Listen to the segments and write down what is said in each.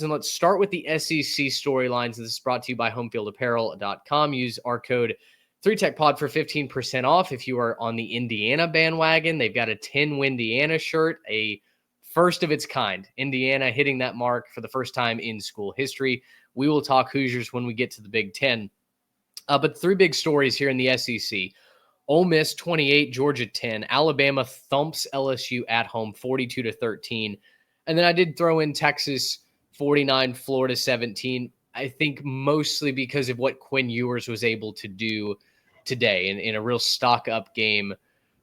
And let's start with the SEC storylines. This is brought to you by homefieldapparel.com. Use our code 3TechPod for 15% off if you are on the Indiana bandwagon. They've got a 10-win Indiana shirt, a first of its kind. Indiana hitting that mark for the first time in school history. We will talk Hoosiers when we get to the Big Ten. But three big stories here in the SEC. Ole Miss 28, Georgia 10. Alabama thumps LSU at home 42-13. And then I did throw in Texas 49, Florida 17. I think mostly because of what Quinn Ewers was able to do today in a real stock up game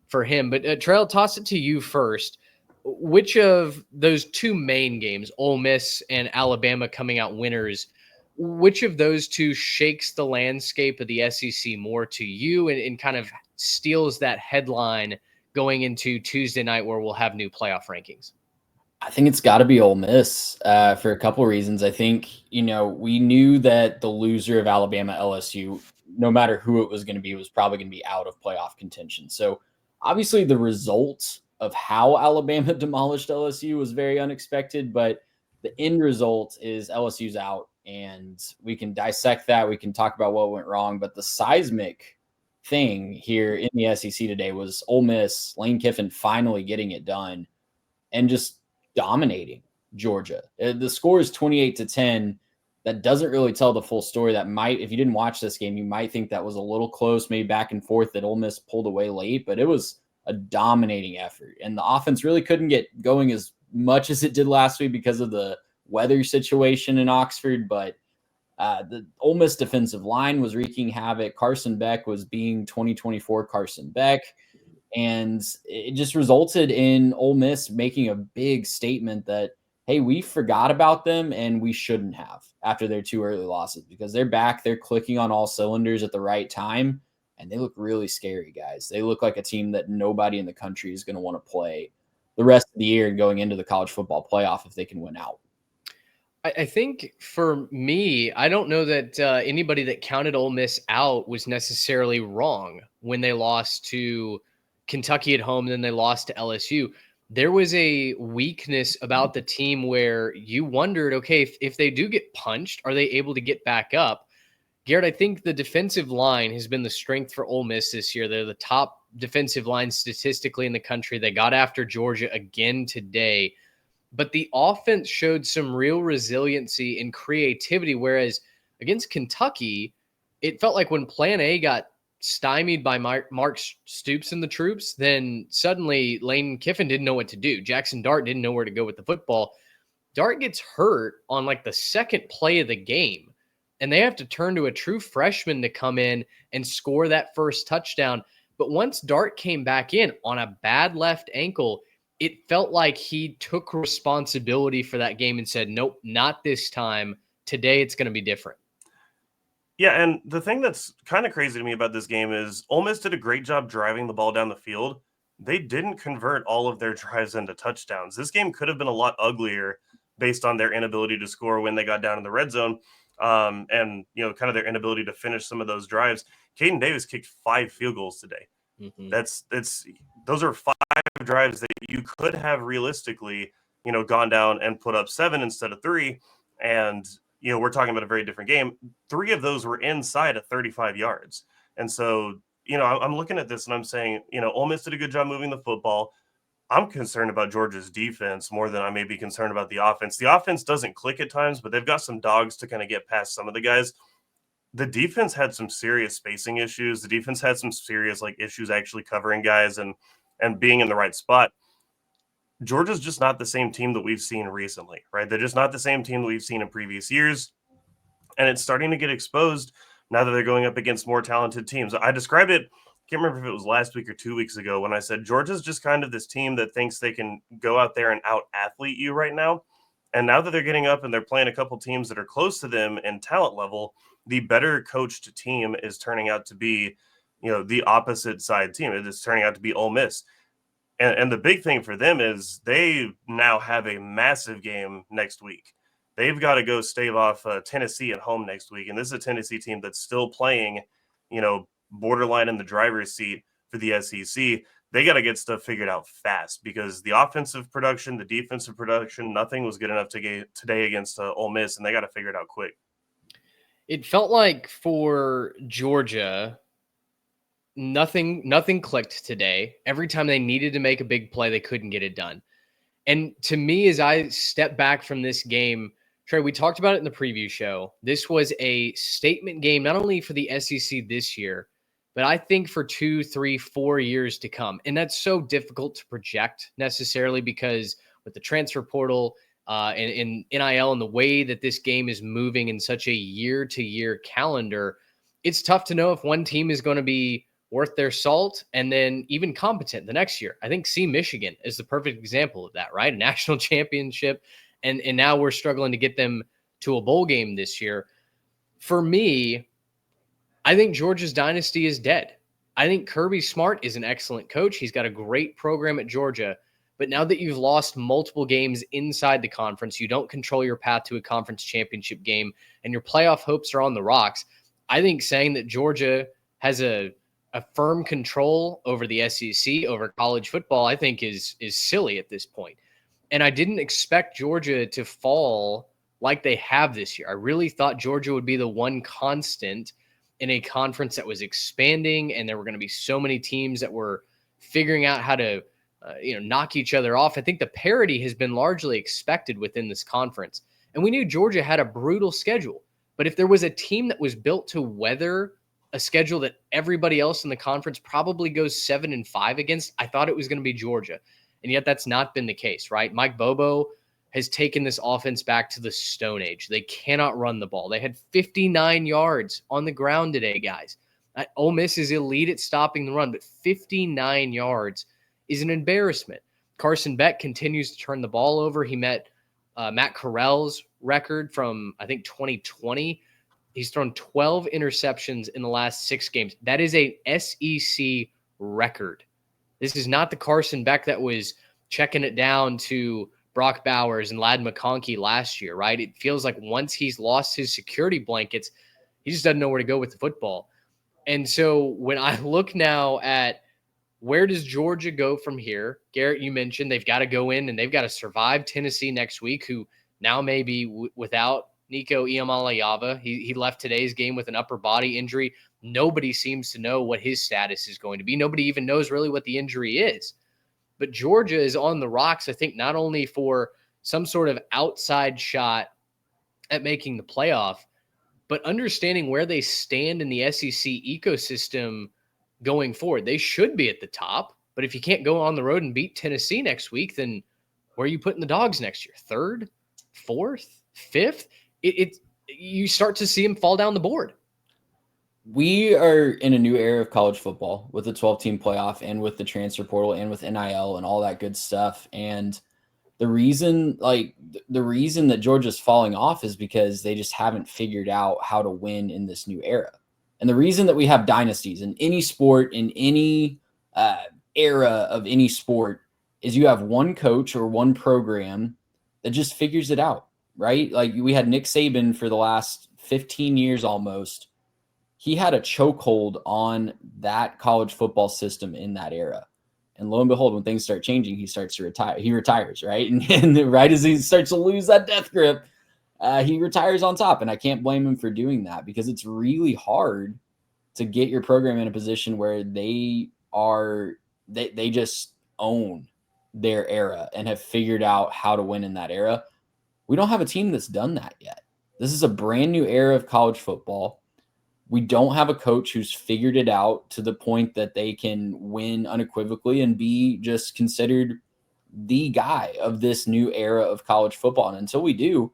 for him. But Trail, toss it to you first. Which of those two main games, Ole Miss and Alabama coming out winners, which of those two shakes the landscape of the SEC more to you and kind of steals that headline going into Tuesday night where we'll have new playoff rankings? I think it's got to be Ole Miss for a couple of reasons. I think, we knew that the loser of Alabama LSU, no matter who it was going to be, was probably going to be out of playoff contention. So obviously the result of how Alabama demolished LSU was very unexpected, but the end result is LSU's out, and we can dissect that. We can talk about what went wrong, but the seismic thing here in the SEC today was Ole Miss, Lane Kiffin finally getting it done and just dominating Georgia. The score is 28-10. That doesn't really tell the full story. That might, if you didn't watch this game, you might think that was a little close, maybe back and forth, that Ole Miss pulled away late, but it was a dominating effort. And the offense really couldn't get going as much as it did last week because of the weather situation in Oxford. But the Ole Miss defensive line was wreaking havoc. Carson Beck was being 2024 Carson Beck. And it just resulted in Ole Miss making a big statement that, hey, we forgot about them and we shouldn't have after their two early losses, because they're back. They're clicking on all cylinders at the right time, and they look really scary, guys. They look like a team that nobody in the country is going to want to play the rest of the year and going into the college football playoff if they can win out. I think for me, I don't know that anybody that counted Ole Miss out was necessarily wrong when they lost to Kentucky at home, and then they lost to LSU. There was a weakness about the team where you wondered, okay, if they do get punched, are they able to get back up? Garrett, I think the defensive line has been the strength for Ole Miss this year. They're the top defensive line statistically in the country. They got after Georgia again today. But the offense showed some real resiliency and creativity, whereas against Kentucky, it felt like when Plan A got stymied by Mark Stoops and the troops, then suddenly Lane Kiffin didn't know what to do. Jackson Dart didn't know where to go with the football. Dart gets hurt on like the second play of the game, and they have to turn to a true freshman to come in and score that first touchdown. But once Dart came back in on a bad left ankle, it felt like he took responsibility for that game and said, nope, not this time. Today it's going to be different. Yeah, and the thing that's kind of crazy to me about this game is Ole Miss did a great job driving the ball down the field. They didn't convert all of their drives into touchdowns. This game could have been a lot uglier based on their inability to score when they got down in the red zone, and kind of their inability to finish some of those drives. Caden Davis kicked 5 field goals today. Mm-hmm. Those are 5 drives that you could have realistically, gone down and put up 7 instead of 3, and we're talking about a very different game. 3 of those were inside of 35 yards. And so, I'm looking at this and I'm saying, Ole Miss did a good job moving the football. I'm concerned about Georgia's defense more than I may be concerned about the offense. The offense doesn't click at times, but they've got some dogs to kind of get past some of the guys. The defense had some serious spacing issues. The defense had some serious issues actually covering guys and being in the right spot. Georgia's just not the same team that we've seen recently, right? They're just not the same team that we've seen in previous years. And it's starting to get exposed now that they're going up against more talented teams. I described it, can't remember if it was last week or 2 weeks ago, when I said Georgia's just kind of this team that thinks they can go out there and out-athlete you right now. And now that they're getting up and they're playing a couple teams that are close to them in talent level, the better coached team is turning out to be, the opposite side team. It is turning out to be Ole Miss. And the big thing for them is they now have a massive game next week. They've got to go stave off Tennessee at home next week. And this is a Tennessee team that's still playing, borderline in the driver's seat for the SEC. they got to get stuff figured out fast because the offensive production, the defensive production, nothing was good enough to get today against Ole Miss, and they got to figure it out quick. It felt like for Georgia, nothing clicked today. Every time they needed to make a big play, they couldn't get it done. And to me, as I step back from this game, Trey, we talked about it in the preview show. This was a statement game, not only for the SEC this year, but I think for 2, 3, 4 years to come. And that's so difficult to project necessarily because with the transfer portal and NIL and the way that this game is moving in such a year-to-year calendar, it's tough to know if one team is going to be worth their salt and then even competent the next year. I think Michigan is the perfect example of that, right? A national championship. And now we're struggling to get them to a bowl game this year. For me, I think Georgia's dynasty is dead. I think Kirby Smart is an excellent coach. He's got a great program at Georgia. But now that you've lost multiple games inside the conference, you don't control your path to a conference championship game, and your playoff hopes are on the rocks. I think saying that Georgia has a firm control over the SEC, over college football, I think is silly at this point. And I didn't expect Georgia to fall like they have this year. I really thought Georgia would be the one constant in a conference that was expanding, and there were going to be so many teams that were figuring out how to knock each other off. I think the parity has been largely expected within this conference. And we knew Georgia had a brutal schedule. But if there was a team that was built to weather a schedule that everybody else in the conference probably goes 7-5 against, I thought it was going to be Georgia. And yet that's not been the case, right? Mike Bobo has taken this offense back to the Stone Age. They cannot run the ball. They had 59 yards on the ground today, guys. Ole Miss is elite at stopping the run, but 59 yards is an embarrassment. Carson Beck continues to turn the ball over. He met Matt Corral's record from, I think, 2020. He's thrown 12 interceptions in the last 6 games. That is a SEC record. This is not the Carson Beck that was checking it down to Brock Bowers and Ladd McConkey last year, right? It feels like once he's lost his security blankets, he just doesn't know where to go with the football. And so when I look now at where does Georgia go from here? Garrett, you mentioned they've got to go in and they've got to survive Tennessee next week, who now may be without Nico Iamaleava. He left today's game with an upper body injury. Nobody seems to know what his status is going to be. Nobody even knows really what the injury is. But Georgia is on the rocks, I think, not only for some sort of outside shot at making the playoff, but understanding where they stand in the SEC ecosystem going forward. They should be at the top, but if you can't go on the road and beat Tennessee next week, then where are you putting the Dogs next year? 3rd, 4th, 5th? You start to see them fall down the board. We are in a new era of college football with the 12-team playoff and with the transfer portal and with NIL and all that good stuff. And the reason that Georgia's falling off is because they just haven't figured out how to win in this new era. And the reason that we have dynasties in any sport, in any era of any sport, is you have one coach or one program that just figures it out, right? Like we had Nick Saban for the last 15 years almost. He had a chokehold on that college football system in that era. And lo and behold, when things start changing, he starts to retire. He retires, right? And right as he starts to lose that death grip, he retires on top. And I can't blame him for doing that because it's really hard to get your program in a position where they just own their era and have figured out how to win in that era. We don't have a team that's done that yet. This is a brand new era of college football. We don't have a coach who's figured it out to the point that they can win unequivocally and be just considered the guy of this new era of college football. And until we do,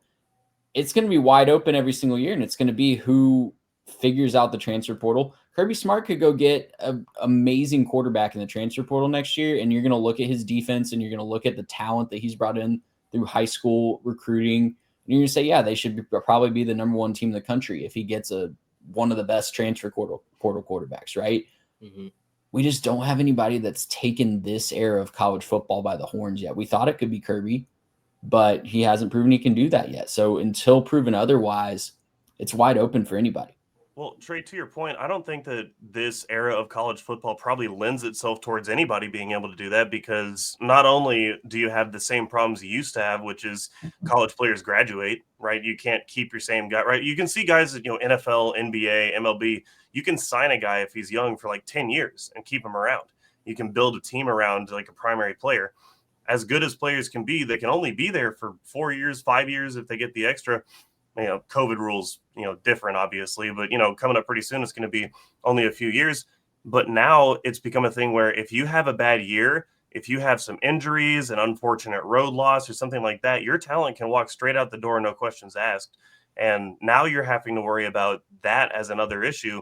it's going to be wide open every single year, and it's going to be who figures out the transfer portal. Kirby Smart could go get an amazing quarterback in the transfer portal next year, and you're going to look at his defense and you're going to look at the talent that he's brought in through high school recruiting, and you're going to say, yeah, they should probably be the number 1 team in the country if he gets one of the best transfer portal quarterbacks, right? Mm-hmm. We just don't have anybody that's taken this era of college football by the horns yet. We thought it could be Kirby, but he hasn't proven he can do that yet. So until proven otherwise, it's wide open for anybody. Well, Trey, to your point, I don't think that this era of college football probably lends itself towards anybody being able to do that, because not only do you have the same problems you used to have, which is college players graduate, right? You can't keep your same guy, right? You can see guys that, NFL, NBA, MLB, you can sign a guy if he's young for like 10 years and keep him around. You can build a team around like a primary player. As good as players can be, they can only be there for 4 years, 5 years if they get the extra. COVID rules, different obviously, but coming up pretty soon, it's going to be only a few years. But now it's become a thing where if you have a bad year, if you have some injuries, an unfortunate road loss or something like that, your talent can walk straight out the door, no questions asked. And now you're having to worry about that as another issue.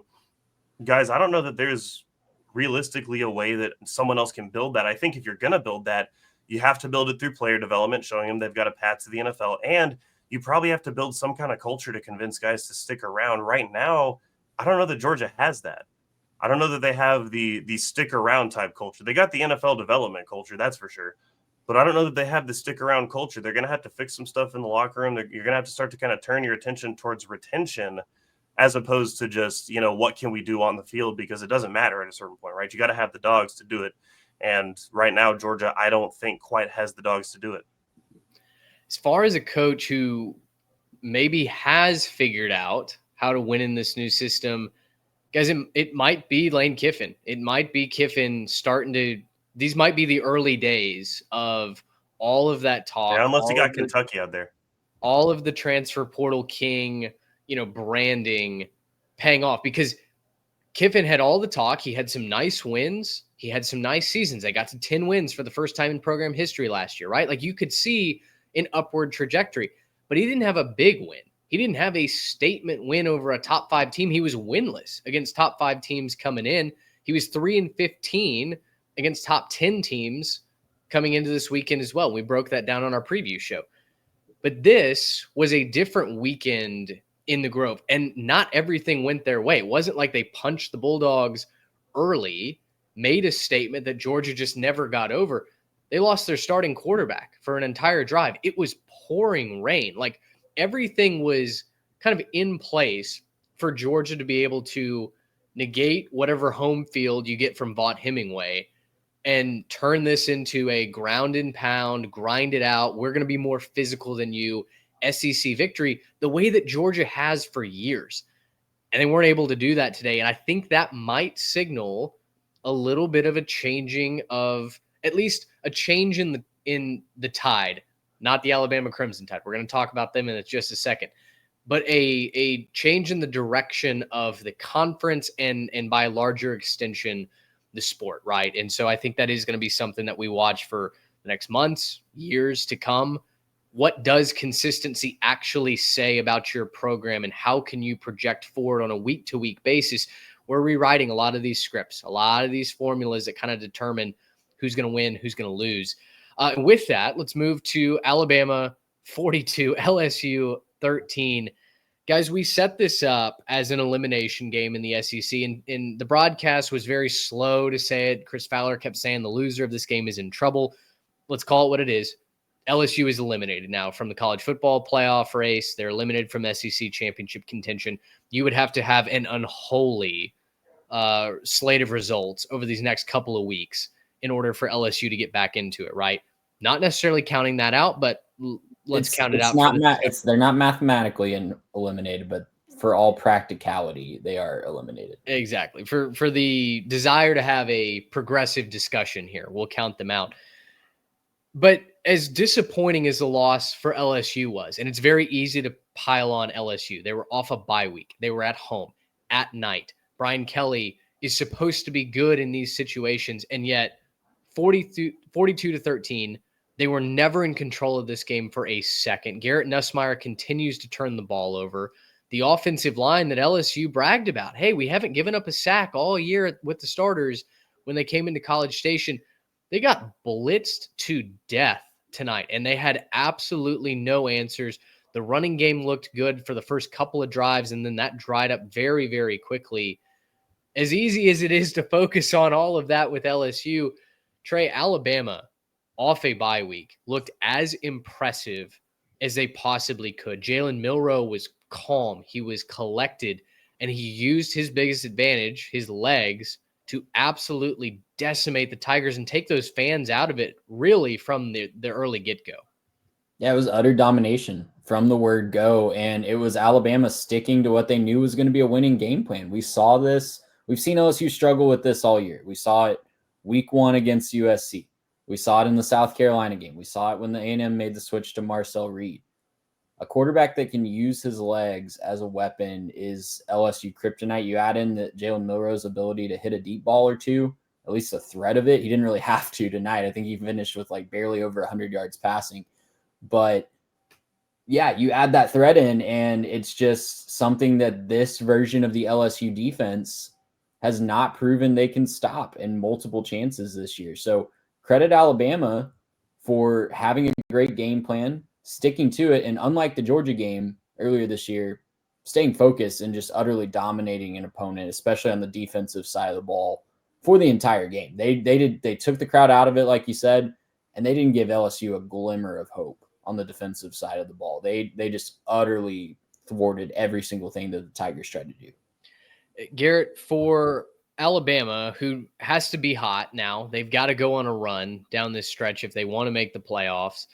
Guys, I don't know that there's realistically a way that someone else can build that. I think if you're going to build that, you have to build it through player development, showing them they've got a path to the NFL, and you probably have to build some kind of culture to convince guys to stick around. Right now, I don't know that Georgia has that. I don't know that they have the stick around type culture. They got the NFL development culture, that's for sure. But I don't know that they have the stick around culture. They're going to have to fix some stuff in the locker room. You're going to have to start to kind of turn your attention towards retention as opposed to just, what can we do on the field, because it doesn't matter at a certain point, right? You got to have the dogs to do it. And right now, Georgia, I don't think quite has the dogs to do it. As far as a coach who maybe has figured out how to win in this new system, guys, it might be Lane Kiffin. It might be Kiffin these might be the early days of all of that talk. Yeah, unless you got Kentucky out there. All of the transfer portal king, branding paying off, because Kiffin had all the talk. He had some nice wins. He had some nice seasons. They got to 10 wins for the first time in program history last year, right? Like, you could see an upward trajectory, but he didn't have a big win. He didn't have a statement win over a top 5 team. He was winless against top 5 teams coming in. He was 3-15 against top 10 teams coming into this weekend as well. We broke that down on our preview show. But this was a different weekend in the Grove, and not everything went their way. It wasn't like they punched the Bulldogs early, made a statement that Georgia just never got over. They lost their starting quarterback for an entire drive. It was pouring rain. Like, everything was kind of in place for Georgia to be able to negate whatever home field you get from Vaught Hemingway and turn this into a ground and pound, grind it out. We're going to be more physical than you SEC victory, the way that Georgia has for years. And they weren't able to do that today. And I think that might signal a little bit of a changing of, at least a change in the tide, not the Alabama Crimson Tide. We're going to talk about them in just a second, but a change in the direction of the conference and by a larger extension, the sport, right? And so I think that is going to be something that we watch for the next months, years to come. What does consistency actually say about your program, and how can you project forward on a week-to-week basis? We're rewriting a lot of these scripts, a lot of these formulas that kind of determine who's going to win, who's going to lose. And with that, let's move to Alabama 42, LSU 13. Guys, we set this up as an elimination game in the SEC, and the broadcast was very slow to say it. Chris Fowler kept saying the loser of this game is in trouble. Let's call it what it is. LSU is eliminated now from the college football playoff race. They're eliminated from SEC championship contention. You would have to have an unholy slate of results over these next couple of weeks in order for LSU to get back into it, right? Not necessarily counting that out, but let's count it out. They're not mathematically eliminated, but for all practicality, they are eliminated. Exactly. For the desire to have a progressive discussion here, we'll count them out. But as disappointing as the loss for LSU was, and it's very easy to pile on LSU. They were off a bye week. They were at home at night. Brian Kelly is supposed to be good in these situations, and yet 42-13, they were never in control of this game for a second. Garrett Nussmeier continues to turn the ball over. The offensive line that LSU bragged about, hey, we haven't given up a sack all year with the starters when they came into College Station. They got blitzed to death tonight, and they had absolutely no answers. The running game looked good for the first couple of drives, and then that dried up very, very quickly. As easy as it is to focus on all of that with LSU, Trey, Alabama, off a bye week, looked as impressive as they possibly could. Jalen Milroe was calm. He was collected. and he used his biggest advantage, his legs, to absolutely decimate the Tigers and take those fans out of it really from the early get-go. Yeah, it was utter domination from the word go, and it was Alabama sticking to what they knew was going to be a winning game plan. We saw this. We've seen LSU struggle with this all year. We saw it week 1 against USC. We saw it in the South Carolina game. We saw it when the A&M made the switch to Marcel Reed. A quarterback that can use his legs as a weapon is LSU kryptonite. You add in the Jalen Milroe's ability to hit a deep ball or two, at least the threat of it. He didn't really have to tonight. I think he finished with like barely over 100 yards passing. But yeah, you add that threat in, and it's just something that this version of the LSU defense has not proven they can stop in multiple chances this year. So credit Alabama for having a great game plan, sticking to it, and unlike the Georgia game earlier this year, staying focused and just utterly dominating an opponent, especially on the defensive side of the ball for the entire game. They took the crowd out of it, like you said, and they didn't give LSU a glimmer of hope on the defensive side of the ball. They just utterly thwarted every single thing that the Tigers tried to do. Garrett, for Alabama, who has to be hot now, they've got to go on a run down this stretch if they want to make the playoffs.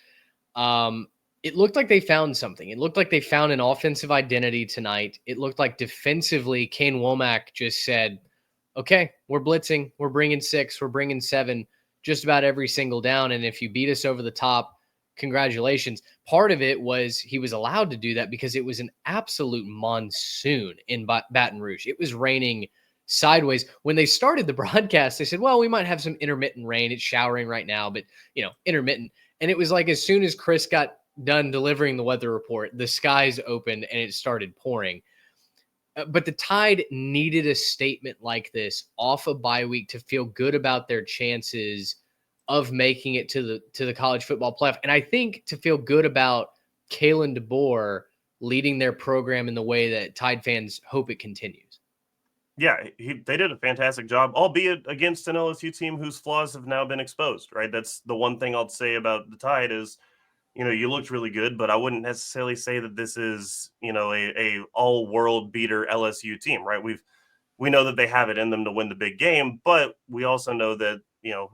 It looked like they found something. It looked like they found an offensive identity tonight. It looked like defensively, Kane Womack just said, okay, we're blitzing. We're bringing 6. We're bringing 7 just about every single down. And if you beat us over the top, congratulations. Part of it was he was allowed to do that because it was an absolute monsoon in Baton Rouge. It was raining sideways. When they started the broadcast, they said, well, we might have some intermittent rain. It's showering right now, but intermittent. And it was like as soon as Chris got done delivering the weather report, the skies opened and it started pouring. But the Tide needed a statement like this off a bye week to feel good about their chances of making it to the college football playoff. And I think to feel good about Kalen DeBoer leading their program in the way that Tide fans hope it continues. Yeah, they did a fantastic job, albeit against an LSU team whose flaws have now been exposed, right? That's the one thing I'll say about the Tide is, you looked really good, but I wouldn't necessarily say that this is, a all-world beater LSU team, right? We know that they have it in them to win the big game, but we also know that,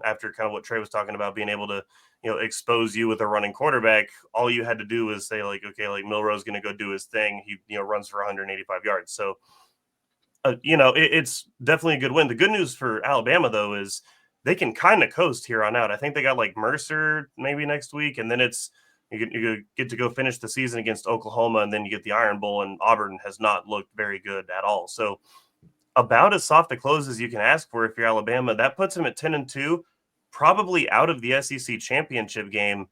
after kind of what Trey was talking about, being able to, expose you with a running quarterback, all you had to do was say like, okay, like Milroe's going to go do his thing. He, runs for 185 yards. So, it's definitely a good win. The good news for Alabama, though, is they can kind of coast here on out. I think they got like Mercer maybe next week, and then you get to go finish the season against Oklahoma, and then you get the Iron Bowl, and Auburn has not looked very good at all. So about as soft a close as you can ask for if you're Alabama. That puts them at 10-2, probably out of the SEC championship game.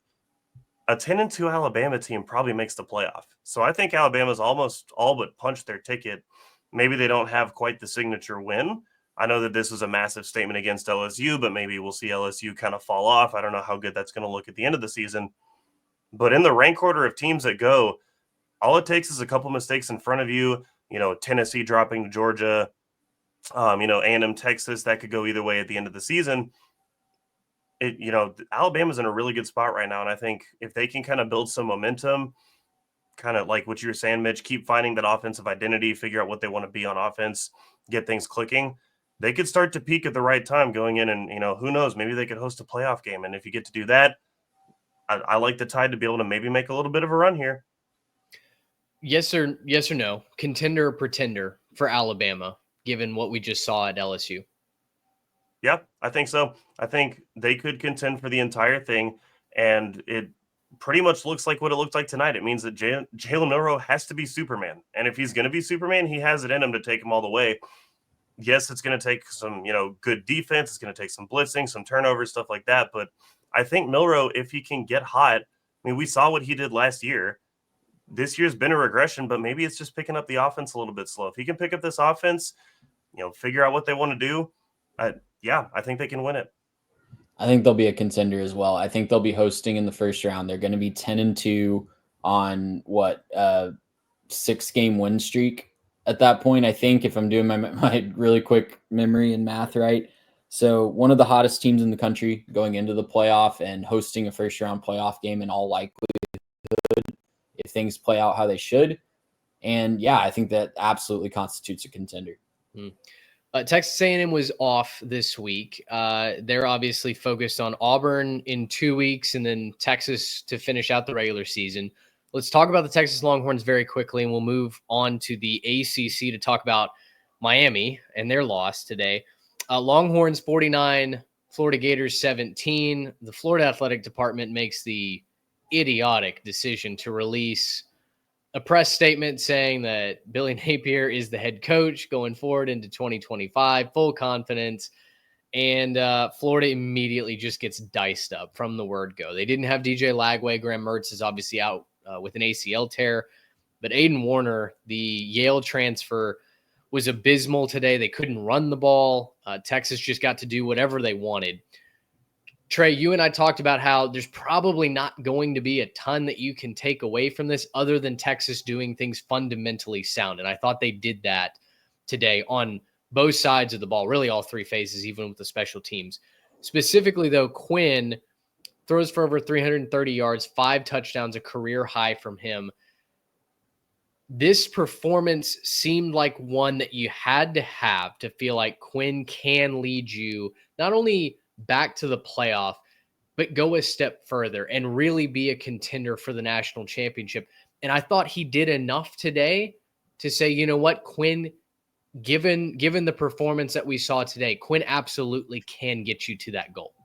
A 10-2 Alabama team probably makes the playoff. So I think Alabama's almost all but punched their ticket. Maybe they don't have quite the signature win. I know that this was a massive statement against LSU, but maybe we'll see LSU kind of fall off. I don't know how good that's going to look at the end of the season. But in the rank order of teams that go, all it takes is a couple mistakes in front of you. Tennessee dropping to Georgia, A&M, Texas, that could go either way at the end of the season. Alabama's in a really good spot right now. And I think if they can kind of build some momentum, kind of like what you were saying, Mitch, keep finding that offensive identity, figure out what they want to be on offense, get things clicking, they could start to peak at the right time going in and, who knows, maybe they could host a playoff game. And if you get to do that, I like the Tide to be able to maybe make a little bit of a run here. Yes or no? Contender or pretender for Alabama, given what we just saw at LSU? Yeah, I think so. I think they could contend for the entire thing, and it pretty much looks like what it looked like tonight. It means that Jalen Milroe has to be Superman, and if he's going to be Superman, he has it in him to take him all the way. Yes, it's going to take some, good defense. It's going to take some blitzing, some turnovers, stuff like that. But I think Milroe, if he can get hot, we saw what he did last year. This year's been a regression, but maybe it's just picking up the offense a little bit slow. If he can pick up this offense, figure out what they want to do, I think they can win it. I think they'll be a contender as well. I think they'll be hosting in the first round. They're going to be 10-2 on 6-game win streak at that point. I think if I'm doing my really quick memory and math right. So one of the hottest teams in the country going into the playoff and hosting a first round playoff game in all likelihood, if things play out how they should, And yeah, I think that absolutely constitutes a contender. Texas A&M was off this week. They're obviously focused on Auburn in 2 weeks and then Texas to finish out the regular season. Let's talk about the Texas Longhorns very quickly, and we'll move on to the ACC to talk about Miami and their loss today. Longhorns 49, Florida Gators 17. The Florida Athletic Department makes the idiotic decision to release a press statement saying that Billy Napier is the head coach going forward into 2025, full confidence. And Florida immediately just gets diced up from the word go. They didn't have DJ Lagway. Graham Mertz is obviously out with an ACL tear. But Aiden Warner, the Yale transfer, was abysmal today. They couldn't run the ball. Texas just got to do whatever they wanted. Trey, you and I talked about how there's probably not going to be a ton that you can take away from this other than Texas doing things fundamentally sound. And I thought they did that today on both sides of the ball, really all three phases, even with the special teams. Specifically, though, Quinn throws for over 330 yards, 5 touchdowns, a career high from him. This performance seemed like one that you had to have to feel like Quinn can lead you not only back to the playoff, but go a step further and really be a contender for the national championship. And I thought he did enough today to say, you know what, Quinn, given the performance that we saw today, Quinn absolutely can get you to that goal.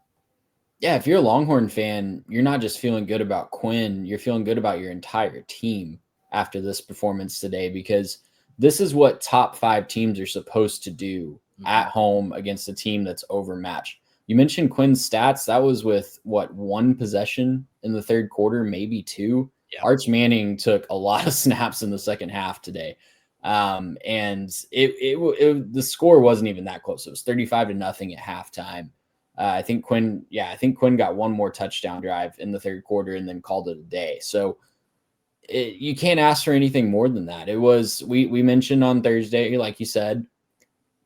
Yeah, if you're a Longhorn fan, you're not just feeling good about Quinn, you're feeling good about your entire team after this performance today, because this is what top 5 teams are supposed to do at home against a team that's overmatched. You mentioned Quinn's stats. That was with, 1 possession in the third quarter, maybe 2. Yeah. Arch Manning took a lot of snaps in the second half today. And the score wasn't even that close. It was 35-0 at halftime. I think Quinn got 1 more touchdown drive in the third quarter and then called it a day. So you can't ask for anything more than that. It was, we mentioned on Thursday, like you said,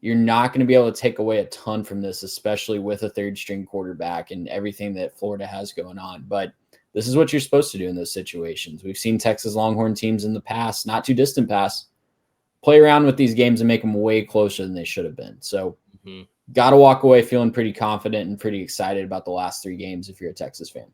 you're not going to be able to take away a ton from this, especially with a third string quarterback and everything that Florida has going on. But this is what you're supposed to do in those situations. We've seen Texas Longhorn teams in the past, not too distant past, play around with these games and make them way closer than they should have been. So got to walk away feeling pretty confident and pretty excited about the last 3 games if you're a Texas fan.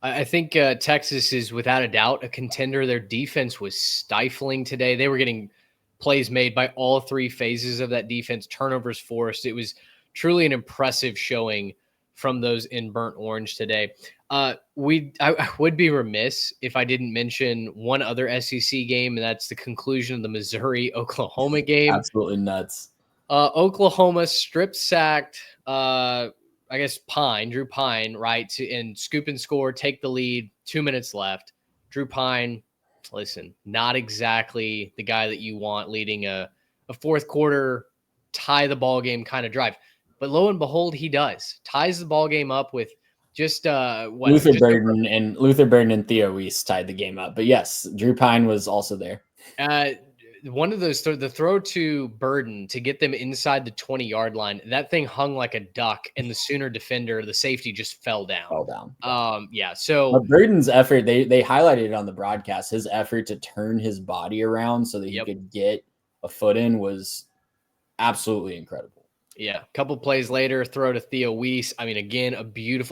I think Texas is without a doubt a contender. Their defense was stifling today. They were getting plays made by all 3 phases of that defense, turnovers forced. It was truly an impressive showing from those in Burnt Orange today. I would be remiss if I didn't mention one other SEC game, and that's the conclusion of the Missouri-Oklahoma game. Absolutely nuts. Oklahoma strip sacked, Drew Pine, right, and scoop and score, take the lead, 2 minutes left. Drew Pine, listen, not exactly the guy that you want leading a fourth quarter, tie the ball game kind of drive. But lo and behold, he does. Ties the ball game up with just Luther Burden and Theo Weiss tied the game up. But yes, Drew Pine was also there. One of those, the throw to Burden to get them inside the 20-yard line, that thing hung like a duck, and the Sooner defender, the safety, just fell down. So but Burden's effort, they highlighted it on the broadcast. His effort to turn his body around so that he could get a foot in was absolutely incredible. Yeah, a couple plays later, throw to Theo Weiss. I mean, again,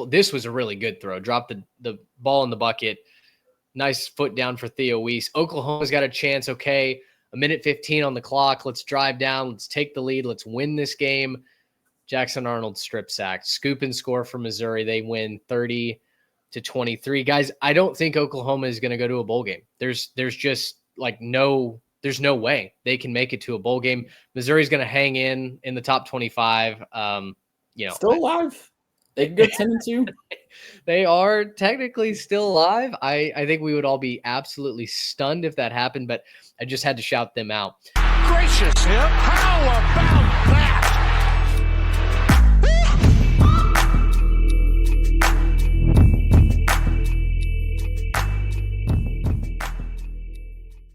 this was a really good throw. Dropped the ball in the bucket. Nice foot down for Theo Weiss. Oklahoma's got a chance. Okay, 1:15 on the clock. Let's drive down. Let's take the lead. Let's win this game. Jackson Arnold strip sacked. Scoop and score for Missouri. They win 30-23. Guys, I don't think Oklahoma is going to go to a bowl game. There's just there's no way they can make it to a bowl game. Missouri's going to hang in the top 25. Still alive. They can go 10-2. They are technically still alive. I think we would all be absolutely stunned if that happened, but I just had to shout them out. Gracious him. How about that?